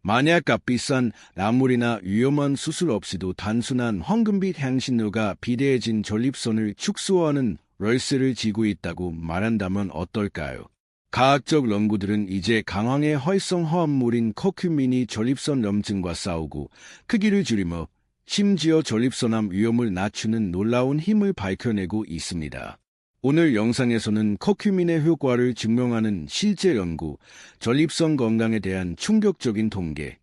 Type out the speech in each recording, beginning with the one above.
만약 값비싼 약물이나 위험한 수술 없이도 단순한 황금빛 향신료가 비대해진 전립선을 축소하는 열쇠를 쥐고 있다고 말한다면 어떨까요? 과학적 연구들은 이제 강황의 활성 화합물인 커큐민이 전립선 염증과 싸우고 크기를 줄이며 심지어 전립선암 위험을 낮추는 놀라운 힘을 밝혀내고 있습니다. 오늘 영상에서는 커큐민의 효과를 증명하는 실제 연구, 전립선 건강에 대한 충격적인 통계,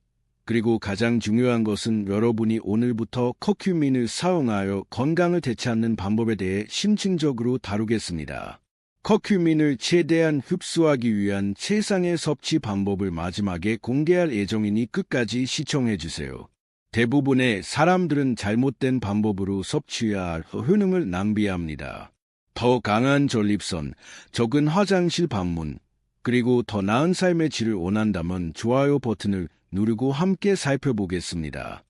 그리고 가장 중요한 것은 여러분이 오늘부터 커큐민을 사용하여 건강을 되찾는 방법에 대해 심층적으로 다루겠습니다. 커큐민을 최대한 흡수하기 위한 최상의 섭취 방법을 마지막에 공개할 예정이니 끝까지 시청해주세요. 대부분의 사람들은 잘못된 방법으로 섭취할 효능을 낭비합니다. 더 강한 전립선, 적은 화장실 방문, 그리고 더 나은 삶의 질을 원한다면 좋아요 버튼을 누르고 함께 살펴보겠습니다.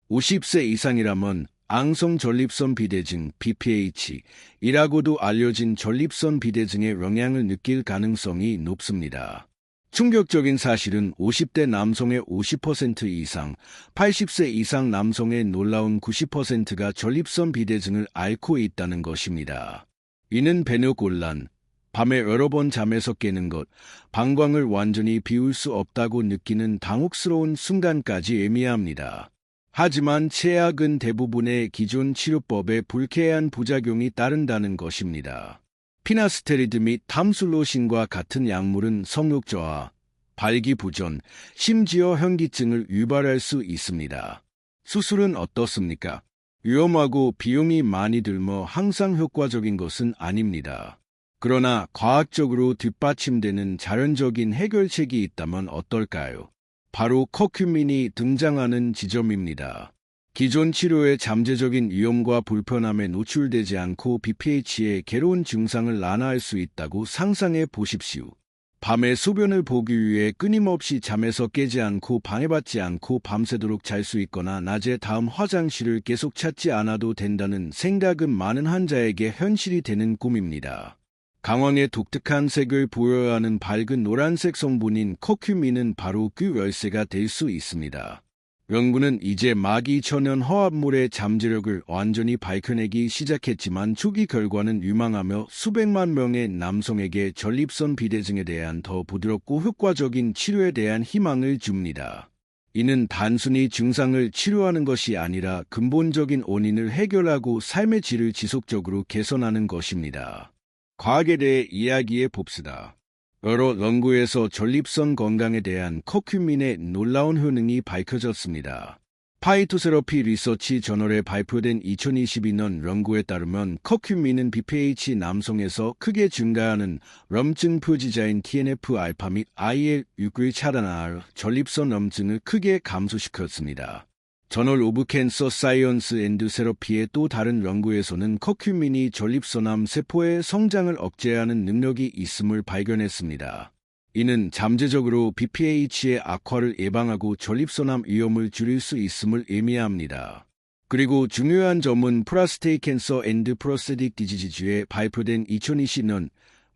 50세 이상이라면 앙성 전립선 비대증 BPH이라고도 알려진 전립선 비대증의 영향을 느낄 가능성이 높습니다. 충격적인 사실은 50대 남성의 50% 이상, 80세 이상 남성의 놀라운 90%가 전립선 비대증을 앓고 있다는 것입니다. 이는 배뇨곤란, 밤에 여러 번 잠에서 깨는 것, 방광을 완전히 비울 수 없다고 느끼는 당혹스러운 순간까지 의미합니다. 하지만 최악은 대부분의 기존 치료법에 불쾌한 부작용이 따른다는 것입니다. 피나스테리드 및 탐술로신과 같은 약물은 성욕 저하, 발기부전, 심지어 현기증을 유발할 수 있습니다. 수술은 어떻습니까? 위험하고 비용이 많이 들며 항상 효과적인 것은 아닙니다. 그러나 과학적으로 뒷받침되는 자연적인 해결책이 있다면 어떨까요? 바로 커큐민이 등장하는 지점입니다. 기존 치료의 잠재적인 위험과 불편함에 노출되지 않고 BPH의 괴로운 증상을 완화할 수 있다고 상상해 보십시오. 밤에 소변을 보기 위해 끊임없이 잠에서 깨지 않고 방해받지 않고 밤새도록 잘 수 있거나 낮에 다음 화장실을 계속 찾지 않아도 된다는 생각은 많은 환자에게 현실이 되는 꿈입니다. 강황의 독특한 색을 보여야 하는 밝은 노란색 성분인 커큐민은 바로 그 열쇠가 될 수 있습니다. 연구는 이제 마기 천연 화합물의 잠재력을 완전히 밝혀내기 시작했지만 초기 결과는 유망하며 수백만 명의 남성에게 전립선 비대증에 대한 더 부드럽고 효과적인 치료에 대한 희망을 줍니다. 이는 단순히 증상을 치료하는 것이 아니라 근본적인 원인을 해결하고 삶의 질을 지속적으로 개선하는 것입니다. 과학에 대해 이야기해 봅시다. 여러 연구에서 전립선 건강에 대한 커큐민의 놀라운 효능이 밝혀졌습니다. 파이토세러피 리서치 저널에 발표된 2022년 연구에 따르면 커큐민은 BPH 남성에서 크게 증가하는 염증 표지자인 TNF-알파 및 IL-6을 차단할 전립선 염증을 크게 감소시켰습니다. 저널 오브 캔서 사이언스 앤드 세러피의 또 다른 연구에서는 커큐민이 전립선암 세포의 성장을 억제하는 능력이 있음을 발견했습니다. 이는 잠재적으로 BPH의 악화를 예방하고 전립선암 위험을 줄일 수 있음을 의미합니다. 그리고 중요한 점은 프로스테이트 캔서 앤드 프로스테틱 디지즈에 발표된 2020년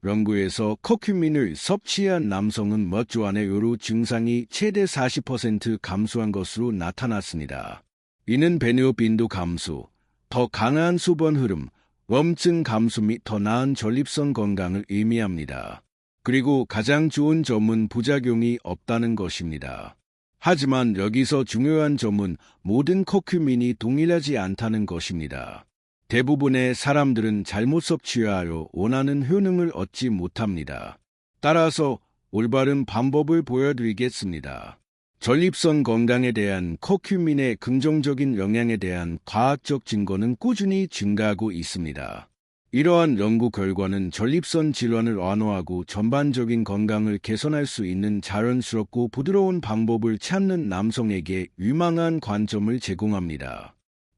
연구에서 커큐민을 섭취한 남성은 몇 주 안에 요로 증상이 최대 40% 감소한 것으로 나타났습니다. 이는 배뇨 빈도 감소, 더 강한 소변 흐름, 염증 감소 및 더 나은 전립선 건강을 의미합니다. 그리고 가장 좋은 점은 부작용이 없다는 것입니다. 하지만 여기서 중요한 점은 모든 커큐민이 동일하지 않다는 것입니다. 대부분의 사람들은 잘못 섭취하여 원하는 효능을 얻지 못합니다. 따라서 올바른 방법을 보여드리겠습니다. 전립선 건강에 대한 커큐민의 긍정적인 영향에 대한 과학적 증거는 꾸준히 증가하고 있습니다. 이러한 연구 결과는 전립선 질환을 완화하고 전반적인 건강을 개선할 수 있는 자연스럽고 부드러운 방법을 찾는 남성에게 유망한 관점을 제공합니다.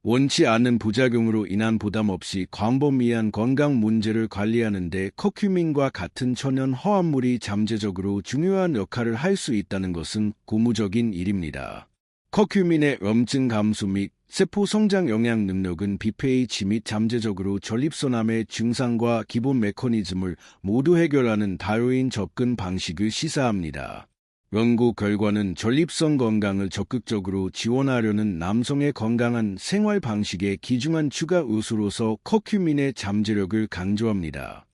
원치 않는 부작용으로 인한 부담 없이 광범위한 건강 문제를 관리하는 데 커큐민과 같은 천연 화합물이 잠재적으로 중요한 역할을 할 수 있다는 것은 고무적인 일입니다. 커큐민의 염증 감소 및 세포 성장 영향 능력은 BPH 및 잠재적으로 전립선암의 증상과 기본 메커니즘을 모두 해결하는 다효인 접근 방식을 시사합니다. 연구 결과는 전립선 건강을 적극적으로 지원하려는 남성의 건강한 생활 방식의 귀중한 추가 요소로서 커큐민의 잠재력을 강조합니다.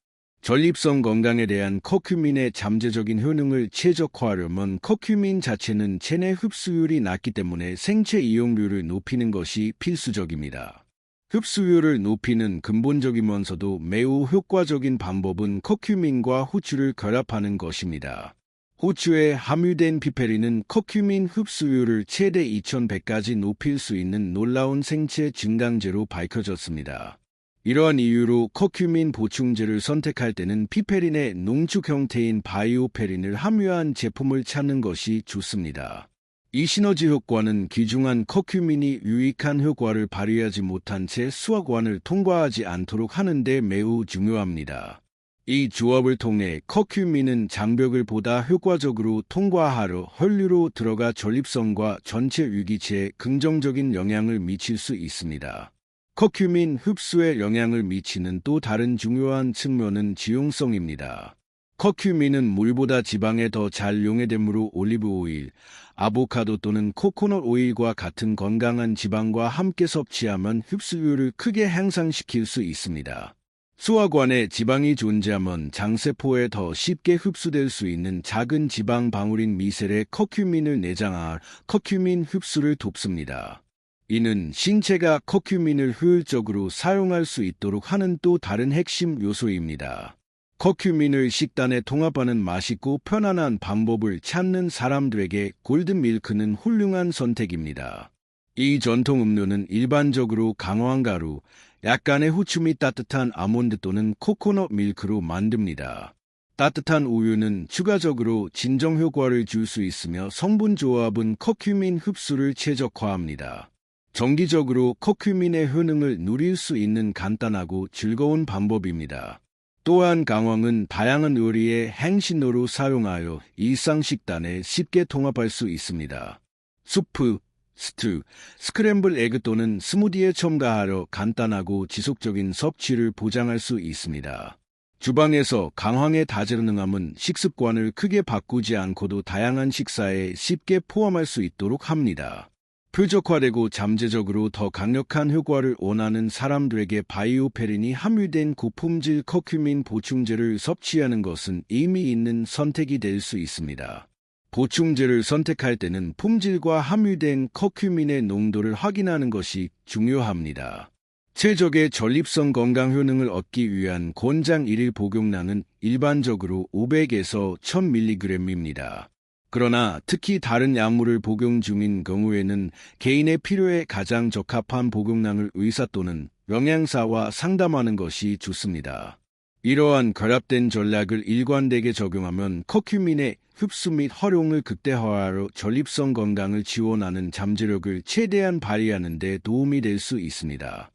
전립선 건강에 대한 커큐민의 잠재적인 효능을 최적화하려면 커큐민 자체는 체내 흡수율이 낮기 때문에 생체 이용률을 높이는 것이 필수적입니다. 흡수율을 높이는 근본적이면서도 매우 효과적인 방법은 커큐민과 후추를 결합하는 것입니다. 후추에 함유된 피페린은 커큐민 흡수율을 최대 2100까지 높일 수 있는 놀라운 생체 증강제로 밝혀졌습니다. 이러한 이유로 커큐민 보충제를 선택할 때는 피페린의 농축 형태인 바이오페린을 함유한 제품을 찾는 것이 좋습니다. 이 시너지 효과는 귀중한 커큐민이 유익한 효과를 발휘하지 못한 채 수화관을 통과하지 않도록 하는 데 매우 중요합니다. 이 조합을 통해 커큐민은 장벽을 보다 효과적으로 통과하려 혈류로 들어가 전립선과 전체 유기체에 긍정적인 영향을 미칠 수 있습니다. 커큐민 흡수에 영향을 미치는 또 다른 중요한 측면은 지용성입니다. 커큐민은 물보다 지방에 더 잘 용해되므로 올리브 오일, 아보카도 또는 코코넛 오일과 같은 건강한 지방과 함께 섭취하면 흡수율을 크게 향상시킬 수 있습니다. 수화관에 지방이 존재하면 장세포에 더 쉽게 흡수될 수 있는 작은 지방 방울인 미셀에 커큐민을 내장하 커큐민 흡수를 돕습니다. 이는 신체가 커큐민을 효율적으로 사용할 수 있도록 하는 또 다른 핵심 요소입니다. 커큐민을 식단에 통합하는 맛있고 편안한 방법을 찾는 사람들에게 골든밀크는 훌륭한 선택입니다. 이 전통 음료는 일반적으로 강황 가루, 약간의 후추 및 따뜻한 아몬드 또는 코코넛 밀크로 만듭니다. 따뜻한 우유는 추가적으로 진정 효과를 줄 수 있으며 성분 조합은 커큐민 흡수를 최적화합니다. 정기적으로 커큐민의 효능을 누릴 수 있는 간단하고 즐거운 방법입니다. 또한 강황은 다양한 요리의 행신료로 사용하여 일상 식단에 쉽게 통합할 수 있습니다. 수프, 스튜, 스크램블 에그 또는 스무디에 첨가하여 간단하고 지속적인 섭취를 보장할 수 있습니다. 주방에서 강황의 다재능함은 식습관을 크게 바꾸지 않고도 다양한 식사에 쉽게 포함할 수 있도록 합니다. 표적화되고 잠재적으로 더 강력한 효과를 원하는 사람들에게 바이오페린이 함유된 고품질 커큐민 보충제를 섭취하는 것은 의미 있는 선택이 될 수 있습니다. 보충제를 선택할 때는 품질과 함유된 커큐민의 농도를 확인하는 것이 중요합니다. 최적의 전립선 건강 효능을 얻기 위한 권장 1일 복용량은 일반적으로 500에서 1000mg입니다. 그러나 특히 다른 약물을 복용 중인 경우에는 개인의 필요에 가장 적합한 복용량을 의사 또는 영양사와 상담하는 것이 좋습니다. 이러한 결합된 전략을 일관되게 적용하면 커큐민의 흡수 및 활용을 극대화하여 전립선 건강을 지원하는 잠재력을 최대한 발휘하는 데 도움이 될 수 있습니다.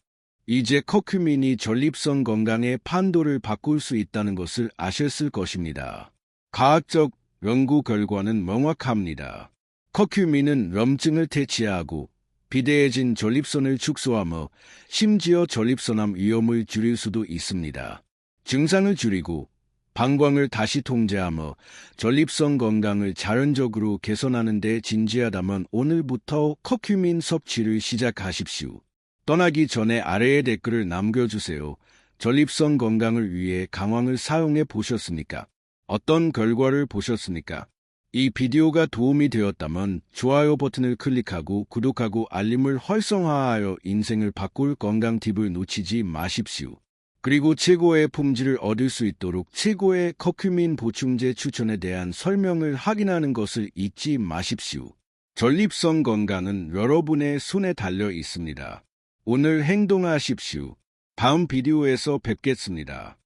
이제 커큐민이 전립선 건강의 판도를 바꿀 수 있다는 것을 아셨을 것입니다. 과학적 연구 결과는 명확합니다. 커큐민은 염증을 퇴치하고 비대해진 전립선을 축소하며 심지어 전립선암 위험을 줄일 수도 있습니다. 증상을 줄이고 방광을 다시 통제하며 전립선 건강을 자연적으로 개선하는 데 진지하다면 오늘부터 커큐민 섭취를 시작하십시오. 떠나기 전에 아래에 댓글을 남겨주세요. 전립선 건강을 위해 강황을 사용해 보셨습니까? 어떤 결과를 보셨습니까? 이 비디오가 도움이 되었다면 좋아요 버튼을 클릭하고 구독하고 알림을 활성화하여 인생을 바꿀 건강 팁을 놓치지 마십시오. 그리고 최고의 품질을 얻을 수 있도록 최고의 커큐민 보충제 추천에 대한 설명을 확인하는 것을 잊지 마십시오. 전립선 건강은 여러분의 손에 달려 있습니다. 오늘 행동하십시오. 다음 비디오에서 뵙겠습니다.